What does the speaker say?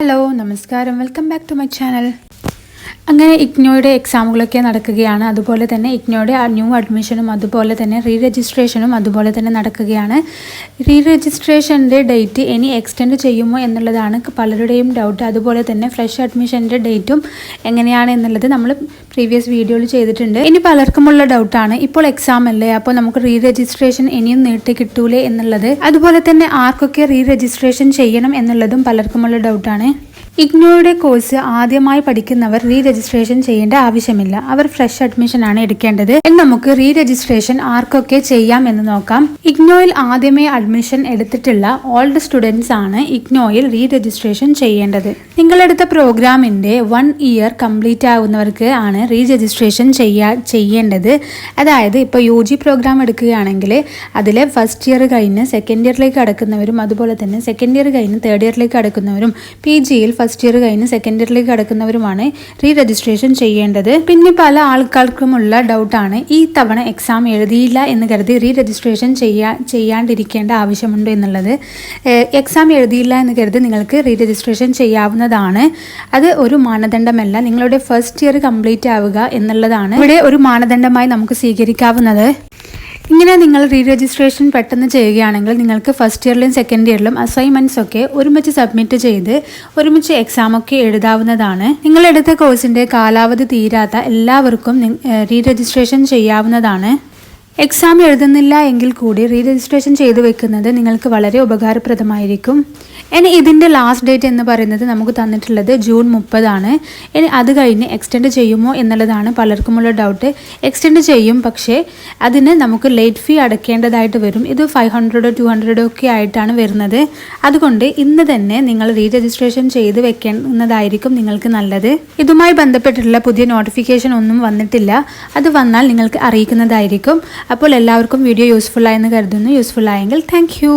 Hello നമസ്കാരം welcome back to my channel. അങ്ങനെ ഇഗ്നോയുടെ എക്സാമുകളൊക്കെ നടക്കുകയാണ്. അതുപോലെ തന്നെ ഇഗ്നോയുടെ ന്യൂ അഡ്മിഷനും അതുപോലെ തന്നെ റീ രജിസ്ട്രേഷനും അതുപോലെ തന്നെ നടക്കുകയാണ്. റീ രജിസ്ട്രേഷൻ്റെ ഡേറ്റ് ഇനി എക്സ്റ്റെൻഡ് ചെയ്യുമോ എന്നുള്ളതാണ് പലരുടെയും ഡൗട്ട്. അതുപോലെ തന്നെ ഫ്രഷ് അഡ്മിഷൻ്റെ ഡേറ്റും എങ്ങനെയാണ് എന്നുള്ളത് നമ്മൾ പ്രീവിയസ് വീഡിയോയിൽ ചെയ്തിട്ടുണ്ട്. ഇനി പലർക്കുമുള്ള ഡൗട്ടാണ്, ഇപ്പോൾ എക്സാം അല്ലേ, അപ്പോൾ നമുക്ക് റീ രജിസ്ട്രേഷൻ ഇനിയും നീട്ടി കിട്ടൂലേ എന്നുള്ളത്. അതുപോലെ തന്നെ ആർക്കൊക്കെ റീ രജിസ്ട്രേഷൻ ചെയ്യണം എന്നുള്ളതും പലർക്കുമുള്ള ഡൗട്ടാണ്. ഇഗ്നോയുടെ കോഴ്സ് ആദ്യമായി പഠിക്കുന്നവർ റീ രജിസ്ട്രേഷൻ ചെയ്യേണ്ട ആവശ്യമില്ല. അവർ ഫ്രഷ് അഡ്മിഷൻ ആണ് എടുക്കേണ്ടത്. നമുക്ക് റീ രജിസ്ട്രേഷൻ ആർക്കൊക്കെ ചെയ്യാം എന്ന് നോക്കാം. ഇഗ്നോയിൽ ആദ്യമേ അഡ്മിഷൻ എടുത്തിട്ടുള്ള ഓൾഡ് സ്റ്റുഡൻസ് ആണ് ഇഗ്നോയിൽ റീ രജിസ്ട്രേഷൻ ചെയ്യേണ്ടത്. നിങ്ങളെടുത്ത പ്രോഗ്രാമിന്റെ 1 ഇയർ കംപ്ലീറ്റ് ആകുന്നവർക്ക് ആണ് റീ രജിസ്ട്രേഷൻ ചെയ്യേണ്ടത്. അതായത് ഇപ്പോൾ UG പ്രോഗ്രാം എടുക്കുകയാണെങ്കിൽ അതിലെ ഫസ്റ്റ് ഇയർ കഴിഞ്ഞ് സെക്കൻഡ് ഇയറിലേക്ക് കടക്കുന്നവരും അതുപോലെ തന്നെ സെക്കൻഡ് ഇയർ കഴിഞ്ഞ് തേർഡ് ഇയറിലേക്ക് കടക്കുന്നവരും PGയിൽ ഫസ്റ്റ് ഇയർ കഴിഞ്ഞ് സെക്കൻഡ് ഇയറിലേക്ക് കടക്കുന്നവരുമാണ് റീ രജിസ്ട്രേഷൻ ചെയ്യേണ്ടത്. പിന്നെ പല ആൾക്കാർക്കുമുള്ള ഡൗട്ടാണ്, ഈ തവണ എക്സാം എഴുതിയില്ല എന്ന് കരുതി റീ രജിസ്ട്രേഷൻ ചെയ്യാണ്ടിരിക്കേണ്ട ആവശ്യമുണ്ടോ എന്നുള്ളത്. എക്സാം എഴുതിയില്ല എന്ന് കരുതി നിങ്ങൾക്ക് റീ രജിസ്ട്രേഷൻ ചെയ്യാവുന്നതാണ്. അത് ഒരു മാനദണ്ഡമല്ല. നിങ്ങളുടെ ഫസ്റ്റ് ഇയർ കംപ്ലീറ്റ് ആവുക എന്നുള്ളതാണ് ഇവിടെ ഒരു മാനദണ്ഡമായി നമുക്ക് സ്വീകരിക്കാവുന്നത്. ഇങ്ങനെ നിങ്ങൾ റീ രജിസ്ട്രേഷൻ പെട്ടെന്ന് ചെയ്യുകയാണെങ്കിൽ നിങ്ങൾക്ക് ഫസ്റ്റ് ഇയറിലും സെക്കൻഡ് ഇയറിലും അസൈൻമെൻറ്റ്സ് ഒക്കെ ഒരുമിച്ച് സബ്മിറ്റ് ചെയ്ത് ഒരുമിച്ച് എക്സാമൊക്കെ എഴുതാവുന്നതാണ്. നിങ്ങളെടുത്ത കോഴ്സിൻ്റെ കാലാവധി തീരാത്ത എല്ലാവർക്കും റീ രജിസ്ട്രേഷൻ ചെയ്യാവുന്നതാണ്. എക്സാം എഴുതുന്നില്ല എങ്കിൽ കൂടി റീ രജിസ്ട്രേഷൻ ചെയ്തു വെക്കുന്നത് നിങ്ങൾക്ക് വളരെ ഉപകാരപ്രദമായിരിക്കും. ഇനി ഇതിൻ്റെ ലാസ്റ്റ് ഡേറ്റ് എന്ന് പറയുന്നത് നമുക്ക് തന്നിട്ടുള്ളത് ജൂൺ 30 ആണ്. ഇനി അത് കഴിഞ്ഞ് എക്സ്റ്റെൻഡ് ചെയ്യുമോ എന്നുള്ളതാണ് പലർക്കുമുള്ള ഡൗട്ട്. എക്സ്റ്റെൻഡ് ചെയ്യും, പക്ഷേ അതിന് നമുക്ക് ലേറ്റ് ഫീ അടയ്ക്കേണ്ടതായിട്ട് വരും. ഇത് 500 200 ഒക്കെ ആയിട്ടാണ് വരുന്നത്. അതുകൊണ്ട് ഇന്ന് തന്നെ നിങ്ങൾ റീ രജിസ്ട്രേഷൻ ചെയ്ത് വെക്കുന്നതായിരിക്കും നിങ്ങൾക്ക് നല്ലത്. ഇതുമായി ബന്ധപ്പെട്ടിട്ടുള്ള പുതിയ നോട്ടിഫിക്കേഷൻ ഒന്നും വന്നിട്ടില്ല. അത് വന്നാൽ നിങ്ങൾക്ക് അറിയിക്കുന്നതായിരിക്കും. അപ്പോൾ എല്ലാവർക്കും വീഡിയോ യൂസ്ഫുൾ ആയെന്ന് കരുതുന്നു. യൂസ്ഫുൾ ആയെങ്കിൽ താങ്ക് യു.